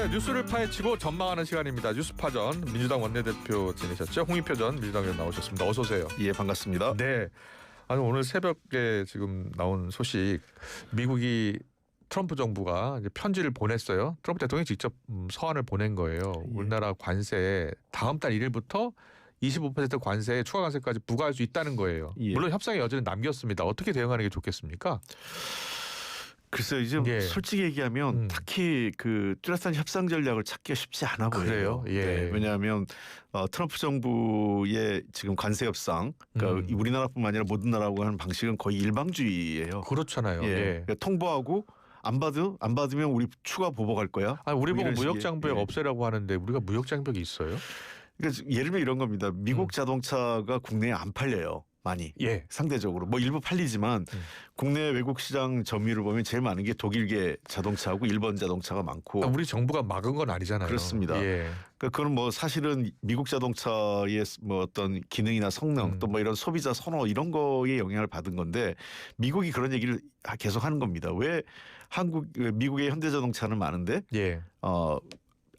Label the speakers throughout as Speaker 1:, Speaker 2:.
Speaker 1: 네, 뉴스를 파헤치고 전망하는 시간입니다. 뉴스파전 민주당 원내대표 지내셨죠? 홍익표 전 민주당 의원 나오셨습니다. 어서 오세요.
Speaker 2: 예, 반갑습니다.
Speaker 1: 네, 아니 오늘 새벽에 지금 나온 소식, 미국이 트럼프 정부가 이제 편지를 보냈어요. 트럼프 대통령이 직접 서한을 보낸 거예요.
Speaker 2: 예.
Speaker 1: 우리나라 관세에 다음 달 1일부터 25% 관세에 추가 관세까지 부과할 수 있다는 거예요.
Speaker 2: 예.
Speaker 1: 물론 협상의 여지는 남겼습니다. 어떻게 대응하는 게 좋겠습니까?
Speaker 2: 글쎄요, 이제
Speaker 1: 예.
Speaker 2: 솔직히 얘기하면 딱히 그 뚜렷한 협상 전략을 찾기가 쉽지 않아 보여요.
Speaker 1: 그래요? 예.
Speaker 2: 네, 왜냐하면 트럼프 정부의 지금 관세 협상, 그러니까 우리나라뿐만 아니라 모든 나라하고 하는 방식은 거의 일방주의예요.
Speaker 1: 그렇잖아요.
Speaker 2: 예.
Speaker 1: 예.
Speaker 2: 그러니까 통보하고 안 받으면 우리 추가 보복할 거야.
Speaker 1: 아니, 우리 보고
Speaker 2: 이런
Speaker 1: 무역
Speaker 2: 식의,
Speaker 1: 장벽
Speaker 2: 예.
Speaker 1: 없애라고 하는데 우리가 무역 장벽이 있어요?
Speaker 2: 그러니까 예를 들면 이런 겁니다. 미국 자동차가 국내에 안 팔려요. 많이.
Speaker 1: 예.
Speaker 2: 상대적으로 뭐 일부 팔리지만 국내 외국 시장 점유율을 보면 제일 많은 게 독일계 자동차하고 일본 자동차가 많고.
Speaker 1: 우리 정부가 막은 건 아니잖아요.
Speaker 2: 그렇습니다.
Speaker 1: 예.
Speaker 2: 그러니까 그건 뭐 사실은 미국 자동차의 뭐 어떤 기능이나 성능 또 뭐 이런 소비자 선호 이런 거에 영향을 받은 건데 미국이 그런 얘기를 계속 하는 겁니다. 왜 미국의 현대자동차는 많은데
Speaker 1: 예.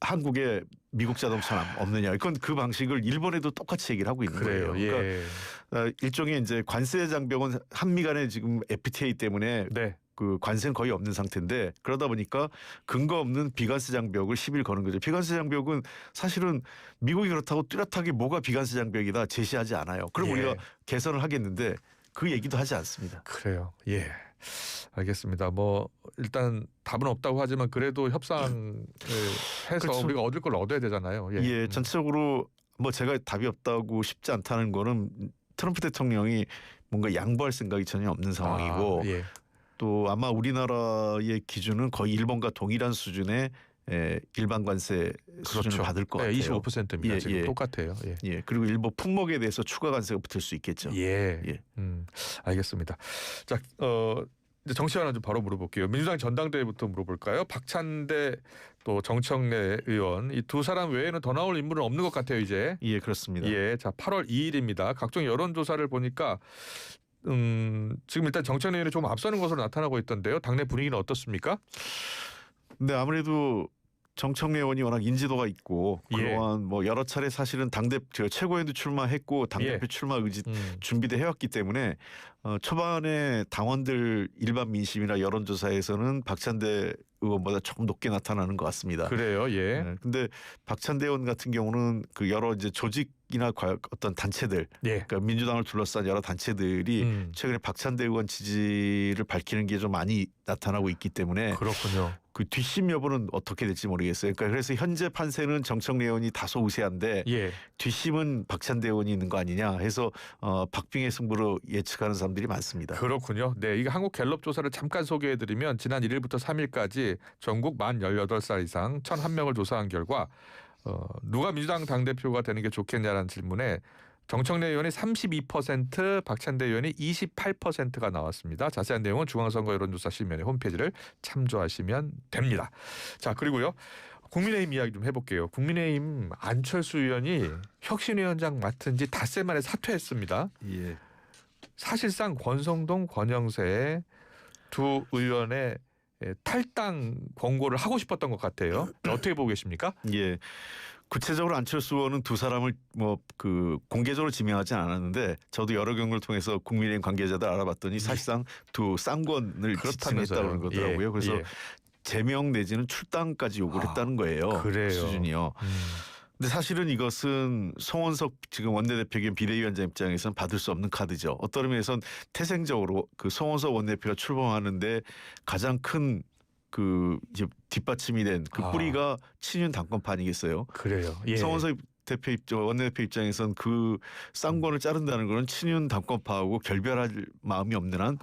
Speaker 2: 한국에 미국 자동차는 없느냐. 그건 그 방식을 일본에도 똑같이 얘기를 하고 있는
Speaker 1: 그래요.
Speaker 2: 거예요. 그러니까
Speaker 1: 예.
Speaker 2: 일종의 이제 관세 장벽은 한미 간에 지금 FTA 때문에
Speaker 1: 네.
Speaker 2: 그 관세는 거의 없는 상태인데 그러다 보니까 근거 없는 비관세 장벽을 시비를 거는 거죠. 비관세 장벽은 사실은 미국이 그렇다고 뚜렷하게 뭐가 비관세 장벽이다 제시하지 않아요. 그럼
Speaker 1: 예.
Speaker 2: 우리가 개선을 하겠는데 그 얘기도 하지 않습니다.
Speaker 1: 그래요. 예. 알겠습니다. 뭐 일단 답은 없다고 하지만 그래도 협상을 해서
Speaker 2: 그렇죠.
Speaker 1: 우리가 얻을 걸 얻어야 되잖아요. 예.
Speaker 2: 예, 전체적으로 뭐 제가 답이 없다고 쉽지 않다는 거는 트럼프 대통령이 뭔가 양보할 생각이 전혀 없는 상황이고
Speaker 1: 예.
Speaker 2: 또 아마 우리나라의 기준은 거의 일본과 동일한 수준의 일반 관세 수준을 받을 것 같아요.
Speaker 1: 25%입니다.
Speaker 2: 예,
Speaker 1: 지금
Speaker 2: 예.
Speaker 1: 똑같아요. 예.
Speaker 2: 예, 그리고 일부 품목에 대해서 추가 관세가 붙을 수 있겠죠.
Speaker 1: 예.
Speaker 2: 예.
Speaker 1: 알겠습니다. 자, 이제 정치 하나 좀 바로 물어볼게요. 민주당 전당대회부터 물어볼까요? 박찬대 또 정청래 의원 이 두 사람 외에는 더 나올 인물은 없는 것 같아요, 이제.
Speaker 2: 예, 그렇습니다.
Speaker 1: 예. 자, 8월 2일입니다. 각종 여론조사를 보니까 지금 일단 정청래 의원이 좀 앞서는 것으로 나타나고 있던데요. 당내 분위기는 어떻습니까?
Speaker 2: 근데 아무래도 정청래 의원이 워낙 인지도가 있고
Speaker 1: 예.
Speaker 2: 그동안 뭐 여러 차례 사실은 제가 최고위원도 출마했고 당대표
Speaker 1: 예.
Speaker 2: 출마 의지 준비도 해왔기 때문에 초반에 당원들 일반 민심이나 여론조사에서는 박찬대 의원보다 조금 높게 나타나는 것 같습니다.
Speaker 1: 그래요. 예.
Speaker 2: 네, 근데 박찬대 의원 같은 경우는 그 여러 이제 조직이나 어떤 단체들,
Speaker 1: 예.
Speaker 2: 그러니까 민주당을 둘러싼 여러 단체들이 최근에 박찬대 의원 지지를 밝히는 게 좀 많이 나타나고 있기 때문에
Speaker 1: 그렇군요.
Speaker 2: 그 뒷심 여부는 어떻게 될지 모르겠어요. 그러니까 그래서 현재 판세는 정청래 의원이 다소 우세한데
Speaker 1: 예.
Speaker 2: 뒷심은 박찬대 의원이 있는 거 아니냐 해서 박빙의 승부로 예측하는 사람들이 많습니다.
Speaker 1: 그렇군요. 네, 이게 한국 갤럽 조사를 잠깐 소개해드리면 지난 1일부터 3일까지 전국 만 18살 이상 1,001명을 조사한 결과 누가 민주당 당대표가 되는 게 좋겠냐라는 질문에 정청래 의원이 32%, 박찬대 의원이 28%가 나왔습니다. 자세한 내용은 중앙선거 여론조사 실명의 홈페이지를 참조하시면 됩니다. 자, 그리고요. 국민의힘 이야기 좀 해볼게요. 국민의힘 안철수 의원이 혁신위원장 맡은 지 닷새 만에 사퇴했습니다.
Speaker 2: 예.
Speaker 1: 사실상 권성동, 권영세 두 의원의 탈당 권고를 하고 싶었던 것 같아요. 어떻게 보고 계십니까?
Speaker 2: 예. 구체적으로 안철수 의원은 두 사람을 뭐 그 공개적으로 지명하지 않았는데 저도 여러 경우를 통해서 국민의힘 관계자들 알아봤더니 사실상 두 쌍권을 지칭했다는 거더라고요.
Speaker 1: 예.
Speaker 2: 그래서
Speaker 1: 예.
Speaker 2: 제명 내지는 출당까지 요구를 했다는 거예요.
Speaker 1: 그래요.
Speaker 2: 수준이요. 근데 사실은 이것은 송원석 지금 원내대표 겸 비대위원장 입장에서는 받을 수 없는 카드죠. 어떤 의미에선 태생적으로 그 송원석 원내대표가 출범하는데 가장 큰 그 이제 뒷받침이 된 그 뿌리가 친윤 당권파 아니겠어요?
Speaker 1: 그래요. 예.
Speaker 2: 송원석 원내대표 입장에선 그 쌍권을 자른다는 것은 친윤 당권파하고 결별할 마음이 없는 한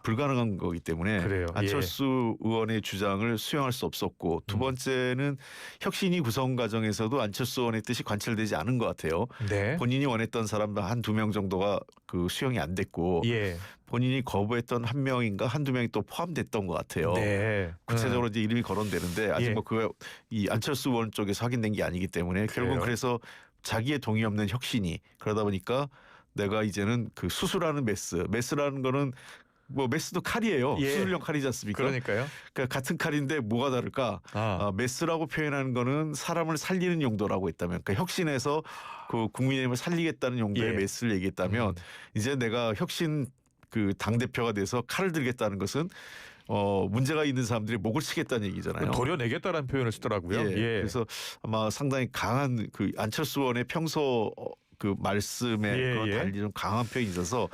Speaker 2: 불가능한 거기 때문에
Speaker 1: 그래요.
Speaker 2: 안철수 의원의 주장을 수용할 수 없었고 두 번째는 혁신위 구성 과정에서도 안철수 의원의 뜻이 관철되지 않은 것 같아요.
Speaker 1: 네.
Speaker 2: 본인이 원했던 사람 한두 명 정도가 그 수용이 안 됐고
Speaker 1: 예.
Speaker 2: 본인이 거부했던 한 명인가 한두 명이 또 포함됐던 것 같아요.
Speaker 1: 네.
Speaker 2: 구체적으로 이제 이름이 거론되는데 아직
Speaker 1: 예.
Speaker 2: 뭐 이 안철수 의원 쪽에서 확인된 게 아니기 때문에 결국은 그래서 자기의 동의 없는 혁신이 그러다 보니까 내가 이제는 그 수수라는 메스라는 거는 뭐 메스도 칼이에요.
Speaker 1: 예.
Speaker 2: 수술용 칼이지 않습니까?
Speaker 1: 그러니까요.
Speaker 2: 그러니까 같은 칼인데 뭐가 다를까? 메스라고 표현하는 거는 사람을 살리는 용도라고 했다면, 그러니까 혁신해서 그 국민의힘을 살리겠다는 용도의
Speaker 1: 예.
Speaker 2: 메스를 얘기했다면, 이제 내가 혁신 그 당 대표가 돼서 칼을 들겠다는 것은 문제가 있는 사람들이 목을 치겠다는 얘기잖아요.
Speaker 1: 도려내겠다라는 표현을 쓰더라고요.
Speaker 2: 예.
Speaker 1: 예.
Speaker 2: 그래서 아마 상당히 강한 그 안철수 의원의 평소 그 말씀에
Speaker 1: 예,
Speaker 2: 그런
Speaker 1: 예.
Speaker 2: 달리 좀 강한 표현이 있어서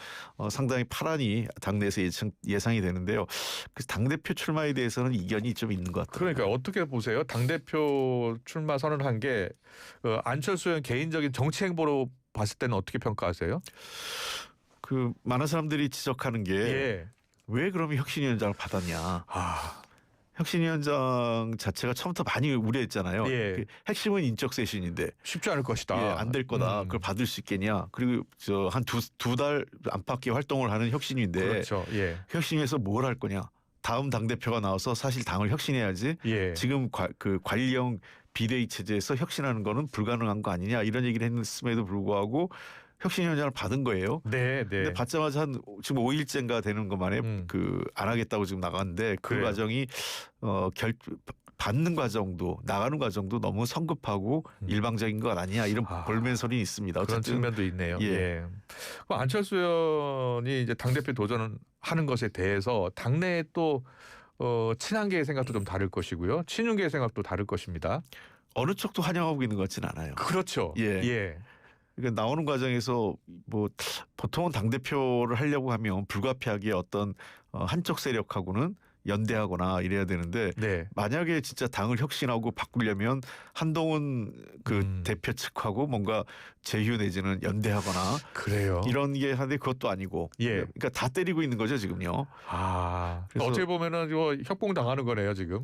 Speaker 2: 상당히 파란이 당내에서 예상이 되는데요. 그 당대표 출마에 대해서는 이견이 좀 있는 것 같아요.
Speaker 1: 그러니까 어떻게 보세요? 당대표 출마 선언한 게 안철수 의원 개인적인 정치 행보로 봤을 때는 어떻게 평가하세요?
Speaker 2: 그 많은 사람들이 지적하는 게 왜
Speaker 1: 예.
Speaker 2: 그러면 혁신위원장을 받았냐. 혁신위원장 자체가 처음부터 많이 우려했잖아요.
Speaker 1: 예.
Speaker 2: 그 핵심은 인적 쇄신인데
Speaker 1: 쉽지 않을 것이다.
Speaker 2: 안 될 거다. 그걸 받을 수 있겠냐. 그리고 저 한 두 달 안팎의 활동을 하는 혁신위인데
Speaker 1: 그렇죠. 예.
Speaker 2: 혁신위에서 뭘 할 거냐. 다음 당대표가 나와서 사실 당을 혁신해야지.
Speaker 1: 예.
Speaker 2: 지금 그 관리형 비대위 체제에서 혁신하는 거는 불가능한 거 아니냐. 이런 얘기를 했음에도 불구하고 혁신위원장을 받은 거예요.
Speaker 1: 네, 네.
Speaker 2: 근데 받자마자 한 지금 5일째인가 되는 것만에 그 안 하겠다고 지금 나갔는데 그
Speaker 1: 그래요.
Speaker 2: 과정이 받는 과정도 나가는 과정도 너무 성급하고 일방적인 것 아니냐 이런 볼멘설이 있습니다.
Speaker 1: 그런
Speaker 2: 어쨌든
Speaker 1: 측면도 있네요.
Speaker 2: 예.
Speaker 1: 예. 그럼 안철수 의원이 이제 당대표 도전하는 것에 대해서 당내에 또 친한계의 생각도 좀 다를 것이고요. 친윤계의 생각도 다를 것입니다.
Speaker 2: 어느 쪽도 환영하고 있는 것 같지는 않아요.
Speaker 1: 그렇죠.
Speaker 2: 예.
Speaker 1: 예.
Speaker 2: 그러니까 나오는 과정에서 뭐 보통은 당대표를 하려고 하면 불가피하게 어떤 한쪽 세력하고는 연대하거나 이래야 되는데
Speaker 1: 네.
Speaker 2: 만약에 진짜 당을 혁신하고 바꾸려면 한동훈 그 대표 측하고 뭔가 제휴 내지는 연대하거나
Speaker 1: 그래요.
Speaker 2: 이런 게 하는데 그것도 아니고
Speaker 1: 예.
Speaker 2: 그러니까 다 때리고 있는 거죠 지금요. 그래서
Speaker 1: 어떻게 보면은 이거 협공 당하는 거네요 지금.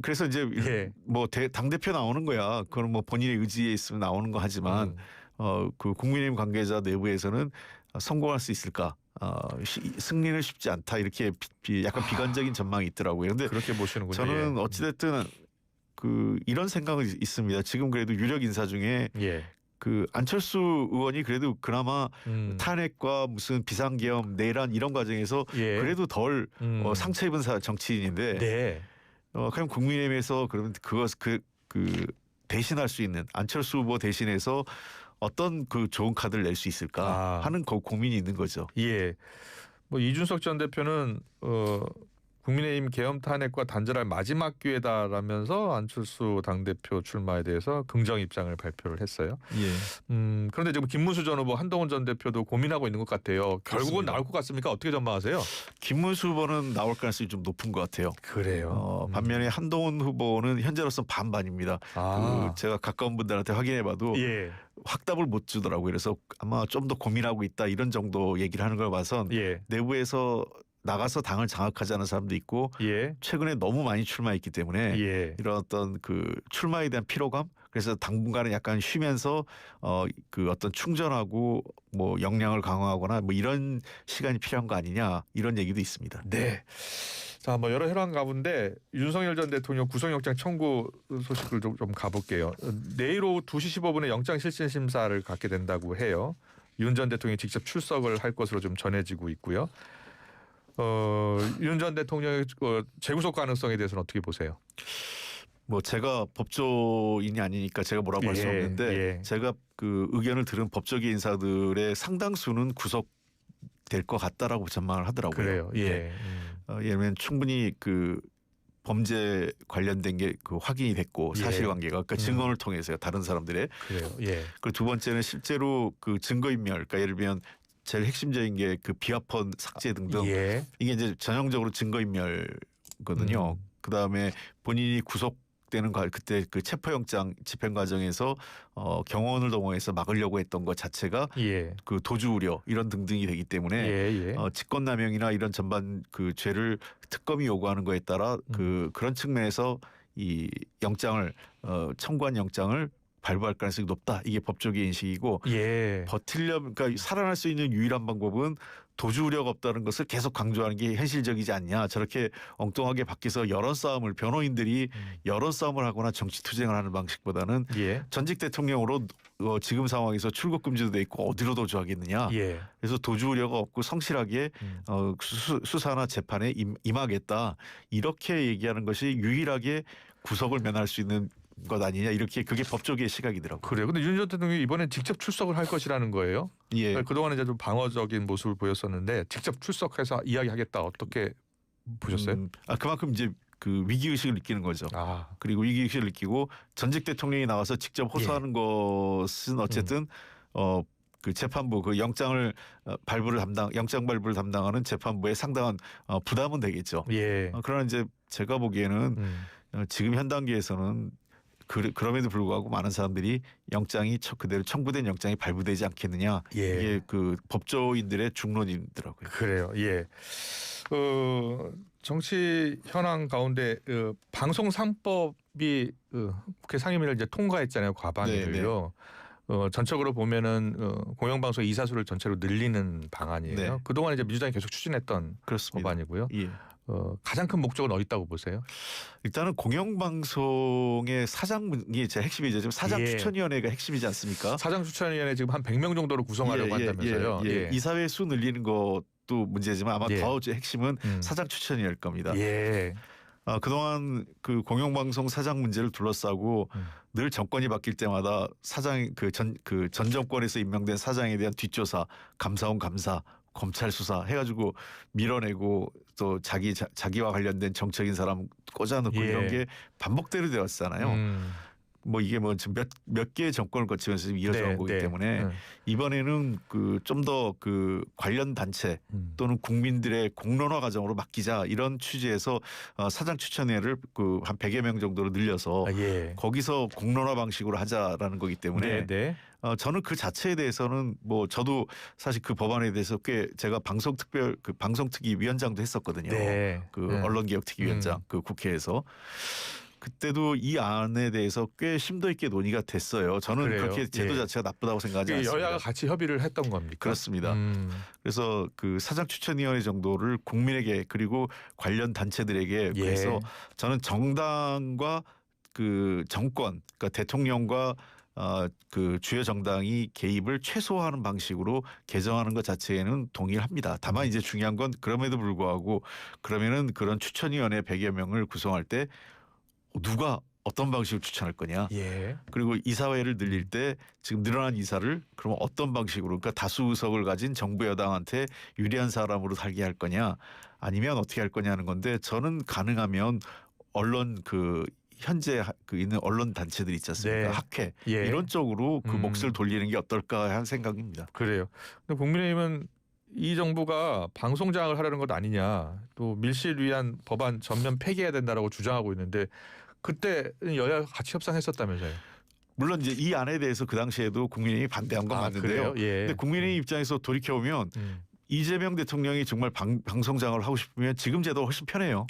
Speaker 2: 그래서 이제
Speaker 1: 예.
Speaker 2: 뭐 당 대표 나오는 거야. 그건 뭐 본인의 의지에 있으면 나오는 거 하지만 그 국민의힘 관계자 내부에서는 성공할 수 있을까? 승리는 쉽지 않다 이렇게 약간 비관적인 전망이 있더라고요. 그런데
Speaker 1: 그렇게 보시는군요.
Speaker 2: 저는
Speaker 1: 예.
Speaker 2: 어찌됐든 그 이런 생각은 있습니다. 지금 그래도 유력 인사 중에
Speaker 1: 예.
Speaker 2: 그 안철수 의원이 그래도 그나마 탄핵과 무슨 비상계엄 내란 이런 과정에서
Speaker 1: 예.
Speaker 2: 그래도 덜 상처 입은 정치인인데
Speaker 1: 네.
Speaker 2: 그럼 국민의힘에서 그러면 그 대신할 수 있는 안철수 후보 대신해서 어떤 그 좋은 카드를 낼 수 있을까 하는 고민이 있는 거죠.
Speaker 1: 예. 뭐 이준석 전 대표는 국민의힘 계엄 탄핵과 단절할 마지막 기회다라면서 안철수 당대표 출마에 대해서 긍정 입장을 발표를 했어요.
Speaker 2: 예.
Speaker 1: 그런데 지금 김문수 전 후보, 한동훈 전 대표도 고민하고 있는 것 같아요. 결국은
Speaker 2: 그렇습니다.
Speaker 1: 나올 것 같습니까? 어떻게 전망하세요?
Speaker 2: 김문수 후보는 나올 가능성이 좀 높은 것 같아요.
Speaker 1: 그래요.
Speaker 2: 반면에 한동훈 후보는 현재로서는 반반입니다. 제가 가까운 분들한테 확인해봐도
Speaker 1: 예.
Speaker 2: 확답을 못 주더라고요. 그래서 아마 좀 더 고민하고 있다 이런 정도 얘기를 하는 걸 봐선
Speaker 1: 예.
Speaker 2: 내부에서 나가서 당을 장악하자는 사람도 있고
Speaker 1: 예.
Speaker 2: 최근에 너무 많이 출마했기 때문에
Speaker 1: 예.
Speaker 2: 이런 어떤 그 출마에 대한 피로감 그래서 당분간은 약간 쉬면서 그 어떤 충전하고 뭐 역량을 강화하거나 뭐 이런 시간이 필요한 거 아니냐 이런 얘기도 있습니다.
Speaker 1: 네. 자, 뭐 여러 현안 가운데 윤석열 전 대통령 구속영장 청구 소식을 좀 가볼게요. 내일 오후 2시 15분에 영장 실질 심사를 갖게 된다고 해요. 윤 전 대통령이 직접 출석을 할 것으로 좀 전해지고 있고요. 윤 전 대통령의 재구속 가능성에 대해서는 어떻게 보세요?
Speaker 2: 뭐 제가 법조인이 아니니까 제가 뭐라고 할 수 없는데 제가 그 의견을 들은 법조계 인사들의 상당수는 구속될 것 같다라고 전망을 하더라고요.
Speaker 1: 그래요. 예.
Speaker 2: 예를 들면 충분히 그 범죄 관련된 게 그 확인이 됐고 사실관계가 그러니까 증언을 통해서요. 다른 사람들의.
Speaker 1: 그래요. 예.
Speaker 2: 그리고 두 번째는 실제로 그 증거인멸 그러니까 예를 들면 제일 핵심적인 게 그 비화폰 삭제 등등
Speaker 1: 예.
Speaker 2: 이게 이제 전형적으로 증거인멸거든요. 그다음에 본인이 구속되는 그때 그 체포영장 집행 과정에서 경호원을 동원해서 막으려고 했던 것 자체가
Speaker 1: 예.
Speaker 2: 그 도주 우려 이런 등등이 되기 때문에 직권남용이나 이런 전반 그 죄를 특검이 요구하는 거에 따라 그런 측면에서 이 영장을 청구한 영장을 발부할 가능성이 높다. 이게 법조계 인식이고
Speaker 1: 예.
Speaker 2: 그러니까 살아날 수 있는 유일한 방법은 도주 우려가 없다는 것을 계속 강조하는 게 현실적이지 않냐. 저렇게 엉뚱하게 밖에서 여론 싸움을 변호인들이 여론 싸움을 하거나 정치 투쟁을 하는 방식보다는
Speaker 1: 예.
Speaker 2: 전직 대통령으로 지금 상황에서 출국 금지도 돼 있고 어디로 도주하겠느냐.
Speaker 1: 예.
Speaker 2: 그래서 도주 우려가 없고 성실하게 수사나 재판에 임하겠다. 이렇게 얘기하는 것이 유일하게 구속을 면할 수 있는 것 아니냐. 이렇게 그게 법조계의 시각이더라고요.
Speaker 1: 그래요. 근데 윤 전 대통령이 이번엔 직접 출석을 할 것이라는 거예요.
Speaker 2: 예.
Speaker 1: 그동안에 이제 좀 방어적인 모습을 보였었는데 직접 출석해서 이야기하겠다. 어떻게 보셨어요?
Speaker 2: 그만큼 이제 그 위기 의식을 느끼는 거죠.
Speaker 1: 아.
Speaker 2: 그리고 위기 의식을 느끼고 전직 대통령이 나와서 직접 호소하는 것은 어쨌든 그 재판부 그 영장 발부를 담당하는 재판부에 상당한 부담은 되겠죠.
Speaker 1: 예.
Speaker 2: 그러나 이제 제가 보기에는 지금 현 단계에서는 그럼에도 불구하고 많은 사람들이 영장이 그대로 청구된 영장이 발부되지 않겠느냐.
Speaker 1: 예.
Speaker 2: 이게 그 법조인들의 중론이더라고요.
Speaker 1: 그래요. 예. 정치 현황 가운데 방송 3법이 국회 상임위를 이제 통과했잖아요. 과반을요. 전적으로 보면은 공영방송 이사수를 전체로 늘리는 방안이에요.
Speaker 2: 네.
Speaker 1: 그동안 이제 민주당이 계속 추진했던
Speaker 2: 그렇습니다.
Speaker 1: 법안이고요.
Speaker 2: 예.
Speaker 1: 가장 큰 목적은 어디 있다고 보세요?
Speaker 2: 일단은 공영방송의 사장이 제 핵심이죠. 지금 사장
Speaker 1: 예.
Speaker 2: 추천위원회가 핵심이지 않습니까?
Speaker 1: 사장 추천위원회 지금 한 100명 정도로 구성하려고 한다면서요.
Speaker 2: 예. 이사회 수 늘리는 것도 문제지만 아마
Speaker 1: 예.
Speaker 2: 더 핵심은 사장 추천위일 겁니다.
Speaker 1: 예.
Speaker 2: 그동안 그 공영방송 사장 문제를 둘러싸고 늘 정권이 바뀔 때마다 사장 전 정권에서 임명된 사장에 대한 뒷조사, 감사원 감사, 검찰 수사 해가지고 밀어내고 또 자기와 관련된 정책인 사람 꽂아놓고
Speaker 1: 예.
Speaker 2: 이런 게 반복대로 되었잖아요. 뭐 이게 뭐 지금 몇 개의 정권을 거치면서 지금 이어져 온 거기 때문에 이번에는 그 좀 더 그 관련 단체 또는 국민들의 공론화 과정으로 맡기자 이런 취지에서 사장 추천회를 그 한 100여 명 정도로 늘려서
Speaker 1: 예.
Speaker 2: 거기서 공론화 방식으로 하자라는 거기 때문에
Speaker 1: 네.
Speaker 2: 저는 그 자체에 대해서는 뭐 저도 사실 그 법안에 대해서 꽤 제가 방송특위 위원장도 했었거든요.
Speaker 1: 네.
Speaker 2: 언론개혁특위위원장 그 국회에서. 그때도 이 안에 대해서 꽤 심도 있게 논의가 됐어요. 저는
Speaker 1: 그래요?
Speaker 2: 그렇게 제도 자체가 나쁘다고 생각하지 않습니다.
Speaker 1: 여야가 같이 협의를 했던 겁니까?
Speaker 2: 그렇습니다. 그래서 그 사장추천위원회 정도를 국민에게 그리고 관련 단체들에게
Speaker 1: 예.
Speaker 2: 그래서 저는 정당과 그 정권, 그러니까 대통령과 그 주요 정당이 개입을 최소화하는 방식으로 개정하는 것 자체에는 동의를 합니다. 다만 이제 중요한 건 그럼에도 불구하고 그러면은 그런 추천위원회 100여 명을 구성할 때 누가 어떤 방식으로 추천할 거냐.
Speaker 1: 예.
Speaker 2: 그리고 이사회를 늘릴 때 지금 늘어난 이사를 그럼 어떤 방식으로 그러니까 다수 의석을 가진 정부 여당한테 유리한 사람으로 살게 할 거냐 아니면 어떻게 할 거냐는 건데 저는 가능하면 언론 그 현재 그 있는 언론 단체들 있지 않습니까?
Speaker 1: 네.
Speaker 2: 학회
Speaker 1: 예.
Speaker 2: 이런 쪽으로 그 몫을 돌리는 게 어떨까 하는 생각입니다.
Speaker 1: 그래요. 근데 국민의힘은 이 정부가 방송장을 하려는 것 아니냐, 또 밀실 위한 법안 전면 폐기해야 된다라고 주장하고 있는데 그때 여야 같이 협상했었다면서요?
Speaker 2: 물론 이제 이 안에 대해서 그 당시에도 국민의힘이 반대한 건 맞는데요.
Speaker 1: 예.
Speaker 2: 근데 국민의힘 입장에서 돌이켜 보면 이재명 대통령이 정말 방송장을 하고 싶으면 지금 제도가 훨씬 편해요.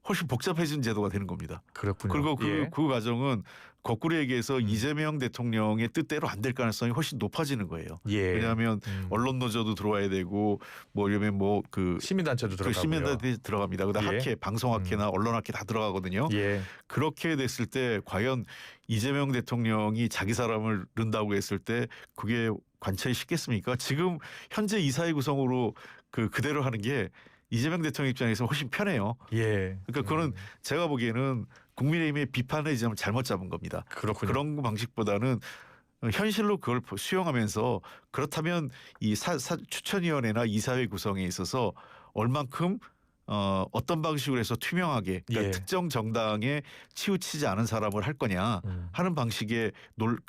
Speaker 2: 훨씬 복잡해진 제도가 되는 겁니다.
Speaker 1: 그렇군요.
Speaker 2: 그리고
Speaker 1: 예.
Speaker 2: 그 과정은 거꾸로 얘기해서 이재명 대통령의 뜻대로 안 될 가능성이 훨씬 높아지는 거예요.
Speaker 1: 예.
Speaker 2: 왜냐하면 언론 노조도 들어와야 되고 뭐 이러면 뭐 그
Speaker 1: 시민단체도 들어가고요.
Speaker 2: 시민단체 들어갑니다. 그다음
Speaker 1: 예.
Speaker 2: 학회, 방송학회나 언론학회 다 들어가거든요.
Speaker 1: 예.
Speaker 2: 그렇게 됐을 때 과연 이재명 대통령이 자기 사람을 넣는다고 했을 때 그게 관찰이 쉽겠습니까? 지금 현재 이사회 구성으로 그대로 하는 게 이재명 대통령 입장에서 훨씬 편해요.
Speaker 1: 예.
Speaker 2: 그러니까 그거는 제가 보기에는 국민의힘의 비판의 지점을 잘못 잡은 겁니다.
Speaker 1: 그렇군요.
Speaker 2: 그런 방식보다는 현실로 그걸 수용하면서 그렇다면 이 추천위원회나 이사회 구성에 있어서 얼만큼 어떤 방식으로 해서 투명하게 그러니까
Speaker 1: 예.
Speaker 2: 특정 정당에 치우치지 않은 사람을 할 거냐 하는 방식의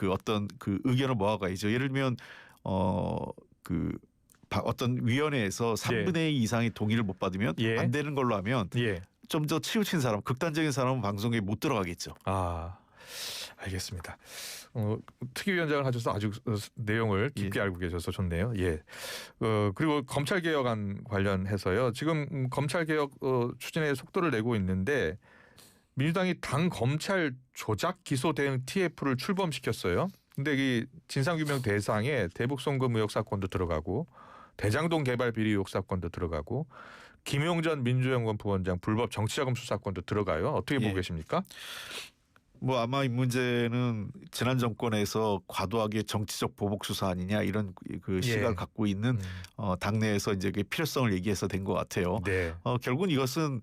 Speaker 2: 어떤 그 의견을 모아가야죠. 예를 들면 어떤 위원회에서 3분의 2 이상의 동의를 못 받으면
Speaker 1: 예.
Speaker 2: 안 되는 걸로 하면
Speaker 1: 예.
Speaker 2: 좀 더 치우친 사람, 극단적인 사람은 방송에 못 들어가겠죠.
Speaker 1: 알겠습니다. 특위위원장을 하셔서 아주 내용을 깊게 알고 계셔서 좋네요. 예. 그리고 검찰 개혁안 관련해서요. 지금 검찰 개혁 추진에 속도를 내고 있는데 민주당이 당 검찰 조작 기소 대응 TF를 출범시켰어요. 근데 이 진상규명 대상에 대북 송금 의혹 사건도 들어가고 대장동 개발 비리 의혹 사건도 들어가고 김용전 민주연구원 부원장 불법 정치자금 수사건도 들어가요. 어떻게 보고 계십니까?
Speaker 2: 뭐 아마 이 문제는 지난 정권에서 과도하게 정치적 보복 수사 아니냐 이런 그 시각을 갖고 있는 당내에서 이제 그 필요성을 얘기해서 된 것 같아요.
Speaker 1: 네.
Speaker 2: 결국은 이것은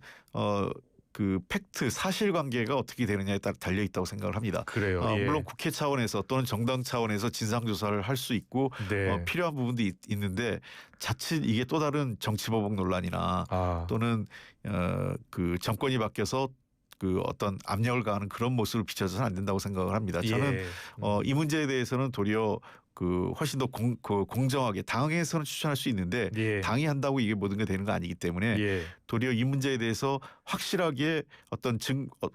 Speaker 2: 그 팩트 사실관계가 어떻게 되느냐에 따라 달려 있다고 생각을 합니다.
Speaker 1: 그래요. 예.
Speaker 2: 물론 국회 차원에서 또는 정당 차원에서 진상조사를 할 수 있고
Speaker 1: 네.
Speaker 2: 필요한 부분도 있는데 자칫 이게 또 다른 정치보복 논란이나 또는 그 정권이 바뀌어서 그 어떤 압력을 가하는 그런 모습을 비춰서는 안 된다고 생각을 합니다. 저는 이 문제에 대해서는 도리어 그 훨씬 더 공정하게 당에서는 추천할 수 있는데 당이 한다고 이게 모든 게 되는 거 아니기 때문에 도리어 이 문제에 대해서 확실하게 어떤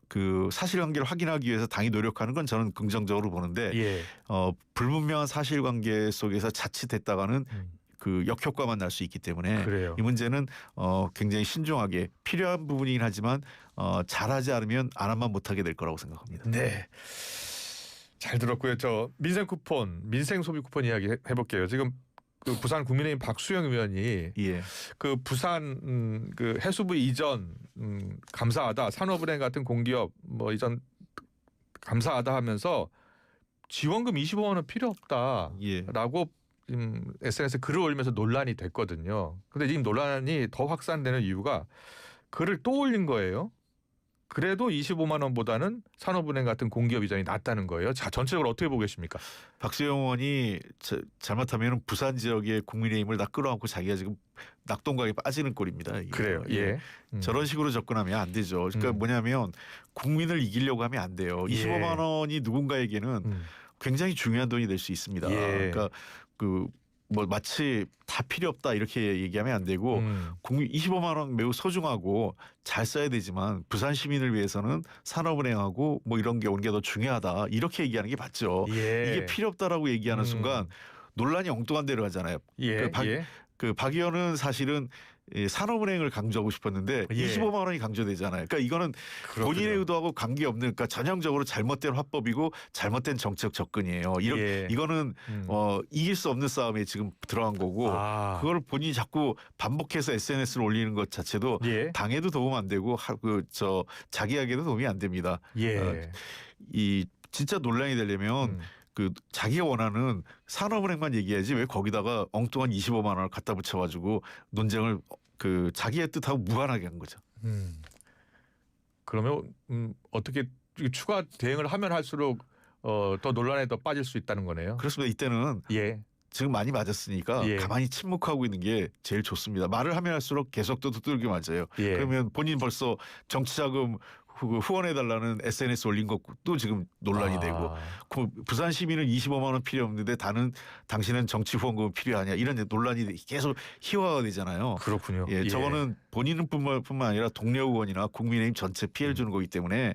Speaker 2: 그 사실관계를 확인하기 위해서 당이 노력하는 건 저는 긍정적으로 보는데 불분명한 사실관계 속에서 자칫했다가는 그 역효과만 날 수 있기 때문에
Speaker 1: 그래요.
Speaker 2: 이 문제는 굉장히 신중하게 필요한 부분이긴 하지만 잘하지 않으면 안 하면 못하게 될 거라고 생각합니다.
Speaker 1: 네. 잘 들었고요. 저 민생 쿠폰, 민생 소비 쿠폰 이야기 해볼게요. 지금 그 부산 국민의힘 박수영 의원이 그 부산 그 해수부 이전 감사하다, 산업은행 같은 공기업 뭐 이전 감사하다 하면서 지원금 25만 원 필요 없다라고 SNS에 글을 올리면서 논란이 됐거든요. 근데 지금 논란이 더 확산되는 이유가 글을 또 올린 거예요. 그래도 25만 원보다는 산업은행 같은 공기업 이전이 낫다는 거예요. 자, 전체적으로 어떻게 보고 계십니까?
Speaker 2: 박수영 의원이 잘못하면 부산 지역의 국민의힘을 다 끌어안고 자기가 지금 낙동강에 빠지는 꼴입니다.
Speaker 1: 그래요.
Speaker 2: 저런 식으로 접근하면 안 되죠. 그러니까 뭐냐면 국민을 이기려고 하면 안 돼요. 25만 원이 누군가에게는 굉장히 중요한 돈이 될 수 있습니다. 그러니까 그 뭐 마치 다 필요 없다 이렇게 얘기하면 안 되고 25만 원 매우 소중하고 잘 써야 되지만 부산 시민을 위해서는 산업은행하고 뭐 이런 게 오는 게 더 중요하다 이렇게 얘기하는 게 맞죠. 이게 필요 없다라고 얘기하는 순간 논란이 엉뚱한 데로 가잖아요. 그 박 의원은 사실은 산업은행을 강조하고 싶었는데 25만 원이 강조되잖아요. 그러니까 이거는 본인의 의도하고 관계없는 그러니까 전형적으로 잘못된 화법이고 잘못된 정책 접근이에요. 이거는 이길 수 없는 싸움에 지금 들어간 거고 그걸 본인이 자꾸 반복해서 SNS를 올리는 것 자체도 당에도 도움 안 되고 자기에게도 도움이 안 됩니다. 이 진짜 논란이 되려면 그 자기가 원하는 산업은행만 얘기해야지 왜 거기다가 엉뚱한 25만 원을 갖다 붙여가지고 논쟁을 그 자기의 뜻하고 무관하게 한 거죠.
Speaker 1: 그러면 어떻게 추가 대응을 하면 할수록 더 논란에 더 빠질 수 있다는 거네요.
Speaker 2: 그렇습니다. 이때는 지금 많이 맞았으니까 가만히 침묵하고 있는 게 제일 좋습니다. 말을 하면 할수록 계속 또 두들겨 맞아요. 그러면 본인 벌써 정치자금 후원해달라는 SNS 올린 것도 지금 논란이 되고 부산 시민은 25만 원 필요 없는데 당신은 정치 후원금 필요하냐 이런 논란이 계속 희화가 되잖아요.
Speaker 1: 그렇군요.
Speaker 2: 저거는 본인은 뿐만 아니라 동료 의원이나 국민의힘 전체 피해를 주는 거기 때문에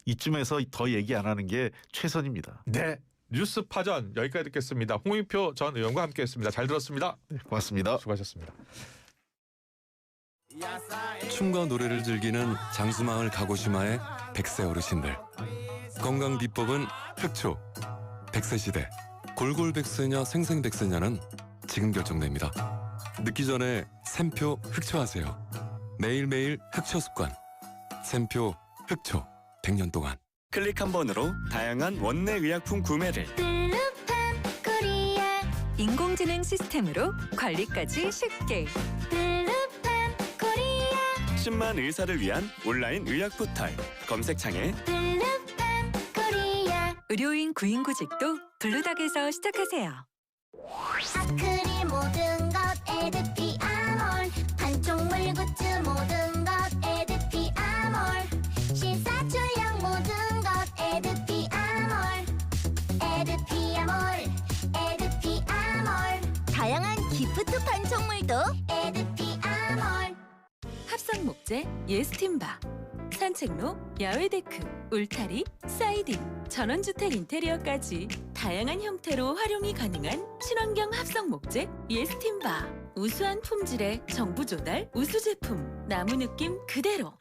Speaker 2: 이쯤에서 더 얘기 안 하는 게 최선입니다.
Speaker 1: 네. 뉴스 파전 여기까지 듣겠습니다. 홍익표 전 의원과 함께했습니다. 잘 들었습니다.
Speaker 2: 고맙습니다.
Speaker 1: 수고하셨습니다.
Speaker 3: 춤과 노래를 즐기는 장수마을 가고시마의 100세 어르신들. 건강 비법은 흑초. 100세 시대 골골백세냐 생생백세냐는 지금 결정됩니다. 늦기 전에 샘표 흑초하세요. 매일매일 흑초 습관. 샘표 흑초 100년 동안.
Speaker 4: 클릭 한 번으로 다양한 원내 의약품 구매를.
Speaker 5: 블루팜 코리아 인공지능 시스템으로 관리까지 쉽게. 블루팜 코리아
Speaker 4: 10만 의사를 위한 온라인 의학 포털. 검색창에
Speaker 5: 블루팜 코리아 의료인 구인구직도 블루닥에서 시작하세요. 아크릴 모든 것 에드피 아몰 판촉물 굿즈 모든 것 에드피 아몰 신사출력 모든 것 에드피 아몰 에드피 아몰 에드피 아몰 다양한 기프트 판촉물도 에드피 아몰 합성 목재 예스팀바 산책로, 야외 데크, 울타리, 사이딩, 전원주택 인테리어까지 다양한 형태로 활용이 가능한 친환경 합성 목재 예스팀바. 우수한 품질의 정부 조달 우수 제품 나무 느낌 그대로.